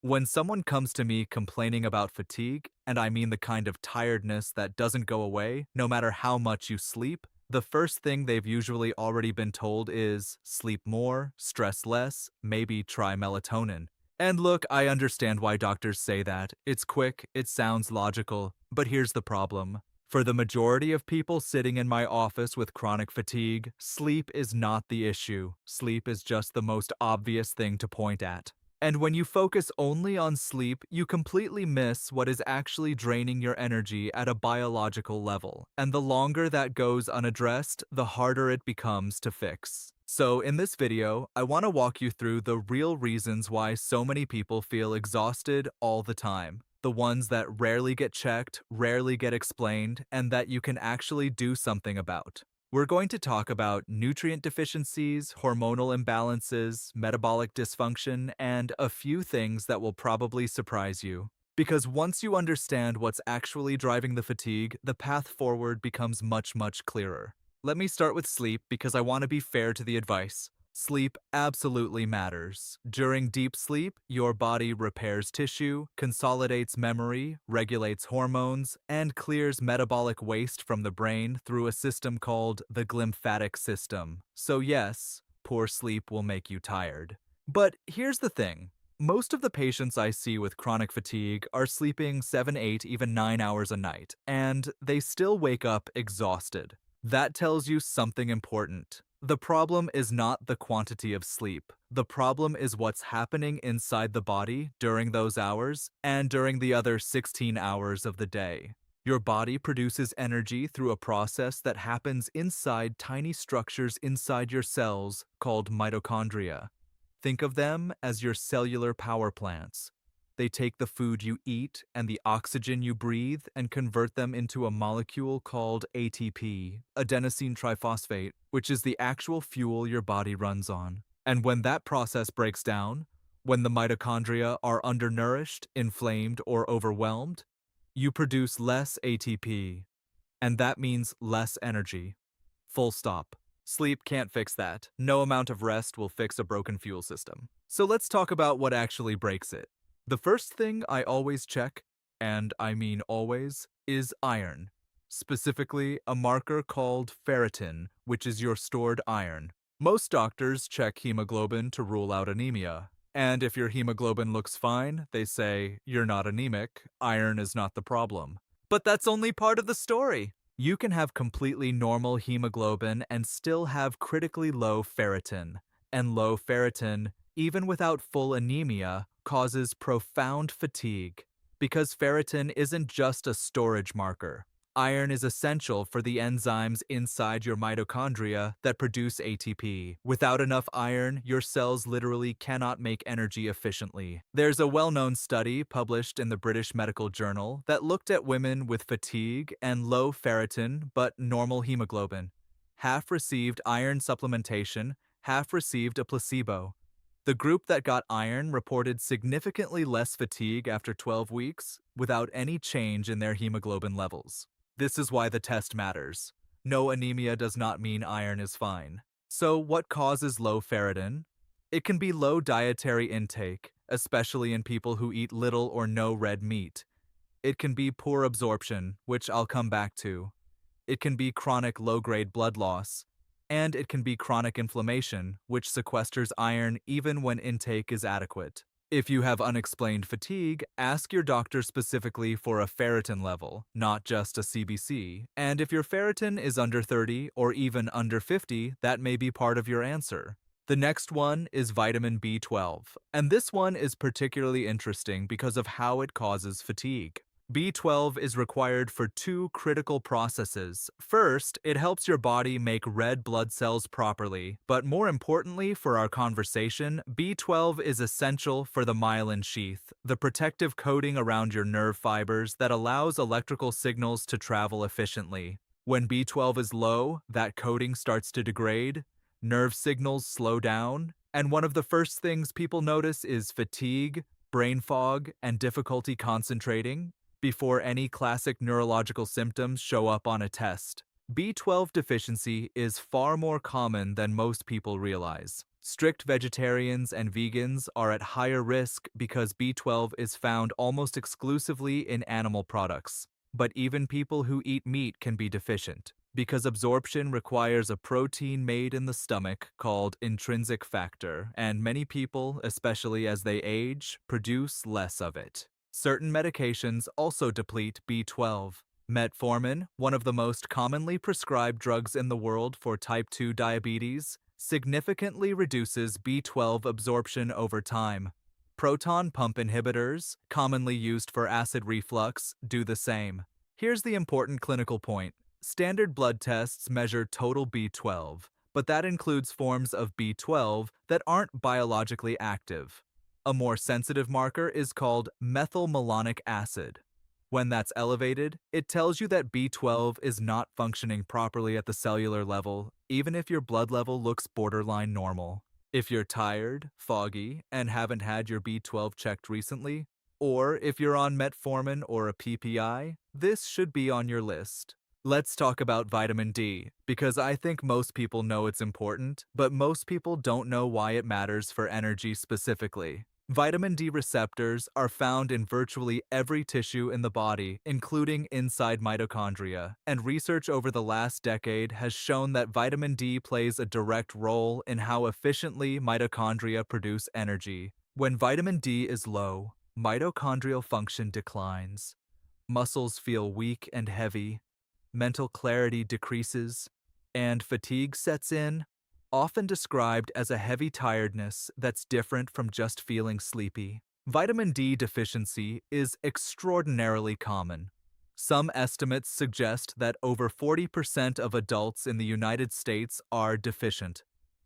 When someone comes to me complaining about fatigue, and I mean the kind of tiredness that doesn't go away no matter how much you sleep, the first thing they've usually already been told is sleep more, stress less, maybe try melatonin. And look, I understand why doctors say that. It's quick, it sounds logical, but here's the problem. For the majority of people sitting in my office with chronic fatigue, sleep is not the issue. Sleep is just the most obvious thing to point at. And when you focus only on sleep, you completely miss what is actually draining your energy at a biological level. And the longer that goes unaddressed, the harder it becomes to fix. So in this video, I want to walk you through the real reasons why so many people feel exhausted all the time. The ones that rarely get checked, rarely get explained, and that you can actually do something about. We're going to talk about nutrient deficiencies, hormonal imbalances, metabolic dysfunction, and a few things that will probably surprise you. Because once you understand what's actually driving the fatigue, the path forward becomes much clearer. Let me start with sleep because I want to be fair to the advice. Sleep absolutely matters. During deep sleep, your body repairs tissue, consolidates memory, regulates hormones, and clears metabolic waste from the brain through a system called the glymphatic system. So yes, poor sleep will make you tired. But here's the thing. Most of the patients I see with chronic fatigue are sleeping 7, 8, even 9 hours a night, and they still wake up exhausted. That tells you something important. The problem is not the quantity of sleep. The problem is what's happening inside the body during those hours and during the other 16 hours of the day. Your body produces energy through a process that happens inside tiny structures inside your cells called mitochondria. Think of them as your cellular power plants. They take the food you eat and the oxygen you breathe and convert them into a molecule called ATP, adenosine triphosphate, which is the actual fuel your body runs on. And when that process breaks down, when the mitochondria are undernourished, inflamed, or overwhelmed, you produce less ATP, and that means less energy. Full stop. Sleep can't fix that. No amount of rest will fix a broken fuel system. So let's talk about what actually breaks it. The first thing I always check, and I mean always, is iron. Specifically, a marker called ferritin, which is your stored iron. Most doctors check hemoglobin to rule out anemia. And if your hemoglobin looks fine, they say, you're not anemic, iron is not the problem. But that's only part of the story. You can have completely normal hemoglobin and still have critically low ferritin. And low ferritin, even without full anemia, causes profound fatigue. Because ferritin isn't just a storage marker. Iron is essential for the enzymes inside your mitochondria that produce ATP. Without enough iron, your cells literally cannot make energy efficiently. There's a well-known study published in the British Medical Journal that looked at women with fatigue and low ferritin but normal hemoglobin. Half received iron supplementation, half received a placebo. The group that got iron reported significantly less fatigue after 12 weeks without any change in their hemoglobin levels. This is why the test matters. No anemia does not mean iron is fine. So what causes low ferritin? It can be low dietary intake, especially in people who eat little or no red meat. It can be poor absorption, which I'll come back to. It can be chronic low-grade blood loss. And it can be chronic inflammation, which sequesters iron even when intake is adequate. If you have unexplained fatigue, ask your doctor specifically for a ferritin level, not just a CBC. And if your ferritin is under 30 or even under 50, that may be part of your answer. The next one is vitamin B12, and this one is particularly interesting because of how it causes fatigue. B12 is required for two critical processes. First, it helps your body make red blood cells properly, but more importantly for our conversation, B12 is essential for the myelin sheath, the protective coating around your nerve fibers that allows electrical signals to travel efficiently. When B12 is low, that coating starts to degrade, nerve signals slow down, and one of the first things people notice is fatigue, brain fog, and difficulty concentrating before any classic neurological symptoms show up on a test. B12 deficiency is far more common than most people realize. Strict vegetarians and vegans are at higher risk because B12 is found almost exclusively in animal products. But even people who eat meat can be deficient, because absorption requires a protein made in the stomach called intrinsic factor, and many people, especially as they age, produce less of it. Certain medications also deplete B12. Metformin, one of the most commonly prescribed drugs in the world for type 2 diabetes, significantly reduces B12 absorption over time. Proton pump inhibitors, commonly used for acid reflux, do the same. Here's the important clinical point. Standard blood tests measure total B12, but that includes forms of B12 that aren't biologically active. A more sensitive marker is called methylmalonic acid. When that's elevated, it tells you that B12 is not functioning properly at the cellular level, even if your blood level looks borderline normal. If you're tired, foggy, and haven't had your B12 checked recently, or if you're on metformin or a PPI, this should be on your list. Let's talk about vitamin D, because I think most people know it's important, but most people don't know why it matters for energy specifically. Vitamin D receptors are found in virtually every tissue in the body, including inside mitochondria, and research over the last decade has shown that vitamin D plays a direct role in how efficiently mitochondria produce energy. When vitamin D is low, mitochondrial function declines. Muscles feel weak and heavy, mental clarity decreases, and fatigue sets in, often described as a heavy tiredness that's different from just feeling sleepy. Vitamin D deficiency is extraordinarily common. Some estimates suggest that over 40% of adults in the United States are deficient.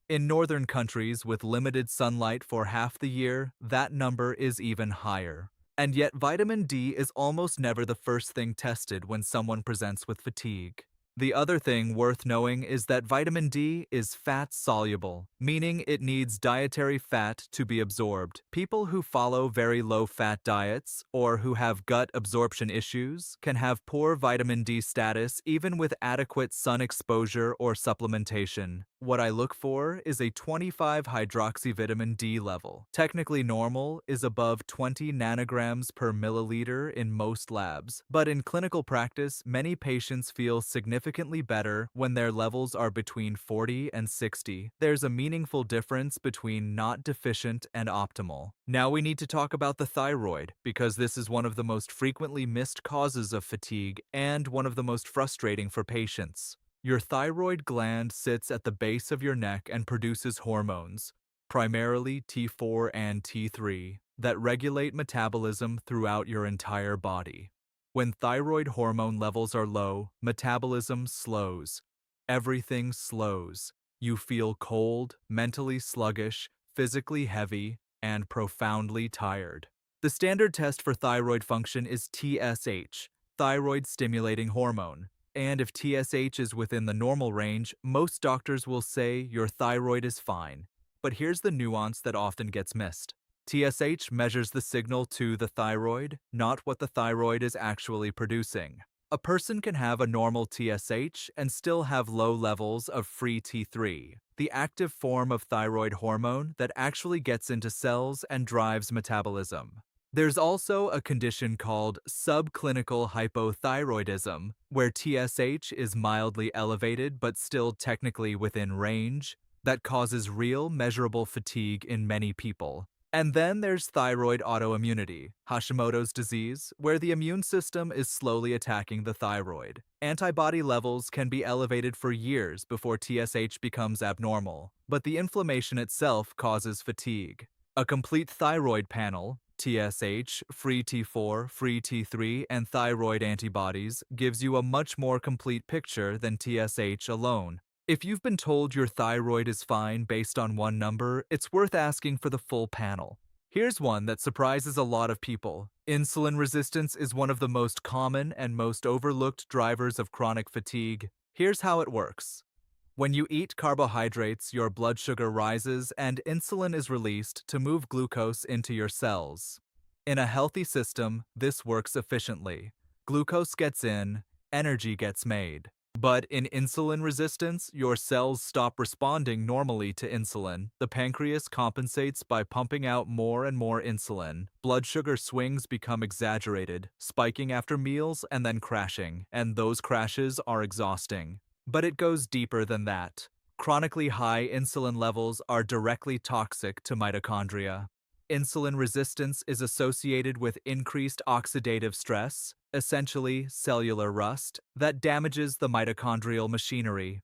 In northern countries with limited sunlight for half the year, that number is even higher. And yet vitamin D is almost never the first thing tested when someone presents with fatigue. The other thing worth knowing is that vitamin D is fat-soluble, meaning it needs dietary fat to be absorbed. People who follow very low-fat diets or who have gut absorption issues can have poor vitamin D status even with adequate sun exposure or supplementation. What I look for is a 25 hydroxyvitamin D level. Technically normal is above 20 nanograms per milliliter in most labs, but in clinical practice, many patients feel significantly better when their levels are between 40 and 60. There's a meaningful difference between not deficient and optimal. Now we need to talk about the thyroid, because this is one of the most frequently missed causes of fatigue and one of the most frustrating for patients. Your thyroid gland sits at the base of your neck and produces hormones, primarily T4 and T3, that regulate metabolism throughout your entire body. When thyroid hormone levels are low, metabolism slows. Everything slows. You feel cold, mentally sluggish, physically heavy, and profoundly tired. The standard test for thyroid function is TSH, thyroid stimulating hormone. And if TSH is within the normal range, most doctors will say your thyroid is fine. But here's the nuance that often gets missed. TSH measures the signal to the thyroid, not what the thyroid is actually producing. A person can have a normal TSH and still have low levels of free T3, the active form of thyroid hormone that actually gets into cells and drives metabolism. There's also a condition called subclinical hypothyroidism, where TSH is mildly elevated but still technically within range, that causes real measurable fatigue in many people. And then there's thyroid autoimmunity, Hashimoto's disease, where the immune system is slowly attacking the thyroid. Antibody levels can be elevated for years before TSH becomes abnormal, but the inflammation itself causes fatigue. A complete thyroid panel, TSH, free T4, free T3, and thyroid antibodies gives you a much more complete picture than TSH alone. If you've been told your thyroid is fine based on one number, it's worth asking for the full panel. Here's one that surprises a lot of people. Insulin resistance is one of the most common and most overlooked drivers of chronic fatigue. Here's how it works. When you eat carbohydrates, your blood sugar rises and insulin is released to move glucose into your cells. In a healthy system, this works efficiently. Glucose gets in, energy gets made. But in insulin resistance, your cells stop responding normally to insulin. The pancreas compensates by pumping out more and more insulin. Blood sugar swings become exaggerated, spiking after meals and then crashing, and those crashes are exhausting. But it goes deeper than that. Chronically high insulin levels are directly toxic to mitochondria. Insulin resistance is associated with increased oxidative stress, essentially cellular rust, that damages the mitochondrial machinery.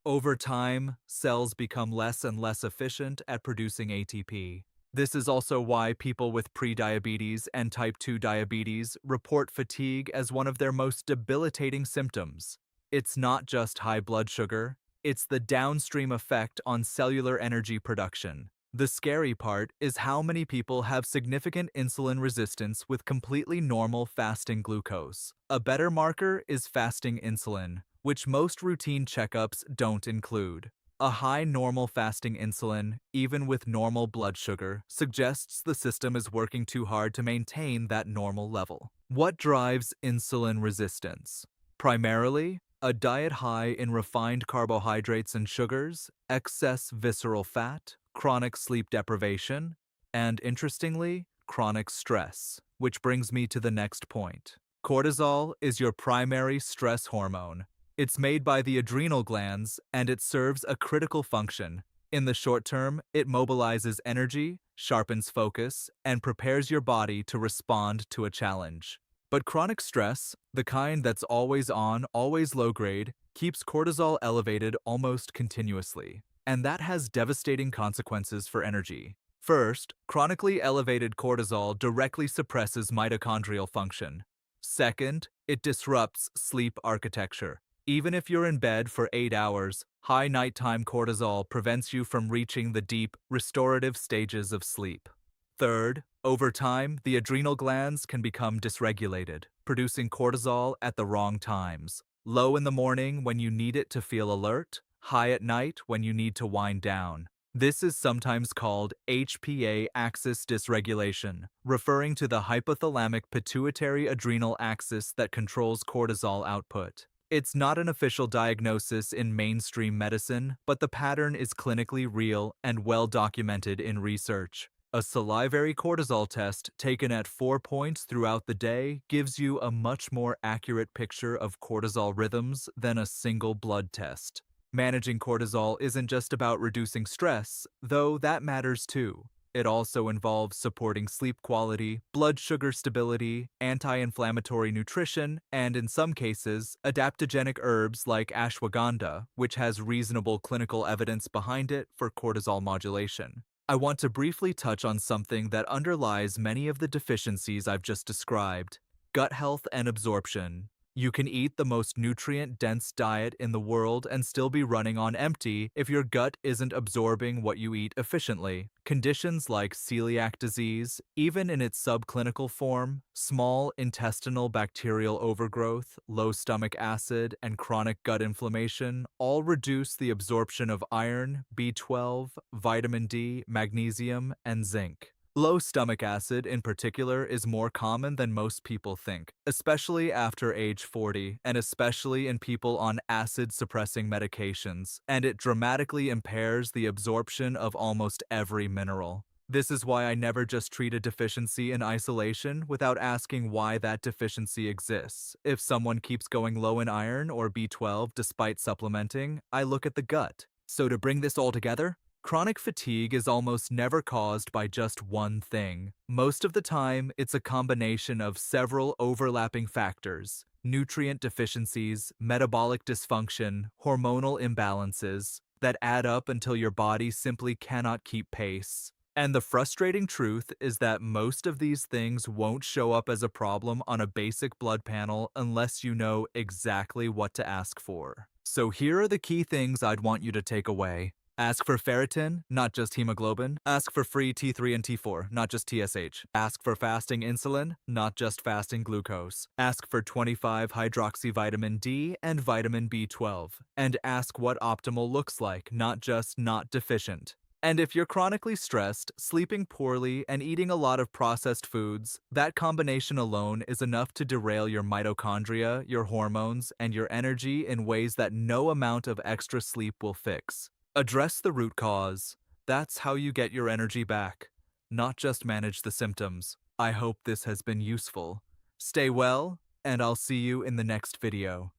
Over time, cells become less and less efficient at producing ATP. This is also why people with prediabetes and type 2 diabetes report fatigue as one of their most debilitating symptoms. It's not just high blood sugar, it's the downstream effect on cellular energy production. The scary part is how many people have significant insulin resistance with completely normal fasting glucose. A better marker is fasting insulin, which most routine checkups don't include. A high normal fasting insulin, even with normal blood sugar, suggests the system is working too hard to maintain that normal level. What drives insulin resistance? Primarily, a diet high in refined carbohydrates and sugars, excess visceral fat, chronic sleep deprivation, and interestingly, chronic stress. Which brings me to the next point. Cortisol is your primary stress hormone. It's made by the adrenal glands and it serves a critical function. In the short term, it mobilizes energy, sharpens focus, and prepares your body to respond to a challenge. But chronic stress, the kind that's always on, always low grade, keeps cortisol elevated almost continuously. And that has devastating consequences for energy. First, chronically elevated cortisol directly suppresses mitochondrial function. Second, it disrupts sleep architecture. Even if you're in bed for 8 hours, high nighttime cortisol prevents you from reaching the deep, restorative stages of sleep. Third, over time, the adrenal glands can become dysregulated, producing cortisol at the wrong times. Low in the morning when you need it to feel alert, high at night when you need to wind down. This is sometimes called HPA axis dysregulation, referring to the hypothalamic pituitary adrenal axis that controls cortisol output. It's not an official diagnosis in mainstream medicine, but the pattern is clinically real and well documented in research. A salivary cortisol test taken at 4 points throughout the day gives you a much more accurate picture of cortisol rhythms than a single blood test. Managing cortisol isn't just about reducing stress, though that matters too. It also involves supporting sleep quality, blood sugar stability, anti-inflammatory nutrition, and in some cases, adaptogenic herbs like ashwagandha, which has reasonable clinical evidence behind it for cortisol modulation. I want to briefly touch on something that underlies many of the deficiencies I've just described: gut health and absorption. You can eat the most nutrient-dense diet in the world and still be running on empty if your gut isn't absorbing what you eat efficiently. Conditions like celiac disease, even in its subclinical form, small intestinal bacterial overgrowth, low stomach acid, and chronic gut inflammation all reduce the absorption of iron, B12, vitamin D, magnesium, and zinc. Low stomach acid, in particular, is more common than most people think, especially after age 40, and especially in people on acid-suppressing medications, and it dramatically impairs the absorption of almost every mineral. This is why I never just treat a deficiency in isolation without asking why that deficiency exists. If someone keeps going low in iron or B12 despite supplementing, I look at the gut. So to bring this all together, chronic fatigue is almost never caused by just one thing. Most of the time, it's a combination of several overlapping factors: nutrient deficiencies, metabolic dysfunction, hormonal imbalances, that add up until your body simply cannot keep pace. And the frustrating truth is that most of these things won't show up as a problem on a basic blood panel unless you know exactly what to ask for. So here are the key things I'd want you to take away. Ask for ferritin, not just hemoglobin. Ask for free T3 and T4, not just TSH. Ask for fasting insulin, not just fasting glucose. Ask for 25-hydroxyvitamin D and vitamin B12. And ask what optimal looks like, not just not deficient. And if you're chronically stressed, sleeping poorly, and eating a lot of processed foods, that combination alone is enough to derail your mitochondria, your hormones, and your energy in ways that no amount of extra sleep will fix. Address the root cause. That's how you get your energy back, not just manage the symptoms. I hope this has been useful. Stay well, and I'll see you in the next video.